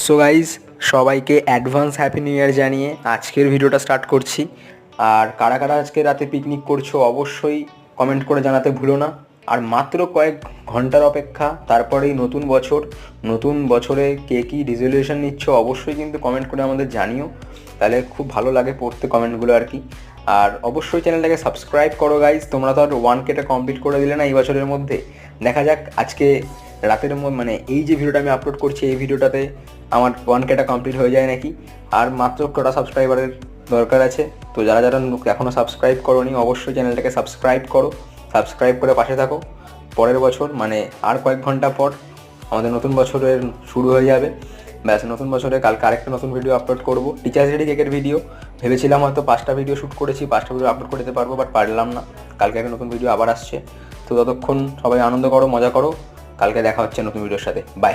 So guys, সবাইকে advance happy new year জানিয়ে আজকের ভিডিওটা স্টার্ট করছি। আর কারা কারা আজকে রাতে পিকনিক করছো অবশ্যই কমেন্ট করে জানাতে ভুলো না। আর মাত্র কয়েক ঘন্টার অপেক্ষা, তারপরেই নতুন বছর। নতুন বছরে কে কী রেজলিউশন নিচ্ছ অবশ্যই কিন্তু কমেন্ট করে আমাদের জানিও, তাহলে খুব ভালো লাগে পড়তে কমেন্টগুলো আর কি। আর অবশ্যই চ্যানেলটাকে সাবস্ক্রাইব করো গাইজ, তোমরা তো আর 1K কমপ্লিট করে দিলে না এই বছরের মধ্যে। দেখা যাক আজকে রাতের মানে এই যে ভিডিওটা আমি আপলোড করছি এই ভিডিওটাতে আমার 1K কমপ্লিট হয়ে যায় নাকি। আর মাত্র কটা সাবস্ক্রাইবারের দরকার আছে, তো যারা যারা এখনও সাবস্ক্রাইব করোনি অবশ্যই চ্যানেলটাকে সাবস্ক্রাইব করো, সাবস্ক্রাইব করে পাশে থাকো। পরের বছর মানে আর কয়েক ঘন্টা পর আমাদের নতুন বছরের শুরু হয়ে যাবে। ব্যাস, নতুন বছরে কালকে আরেকটা নতুন ভিডিও আপলোড করবো, টিচার্স ডে কেকের ভিডিও। ভেবেছিলাম হয়তো 5টা ভিডিও শ্যুট করেছি, 5টা ভিডিও আপলোড করে দিতে পারবো, বাট পারলাম না। কালকে একটা নতুন ভিডিও আবার আসছে, তো ততক্ষণ সবাই আনন্দ করো, মজা করো। কালকে দেখা হচ্ছে নতুন ভিডিওর সাথে। বাই।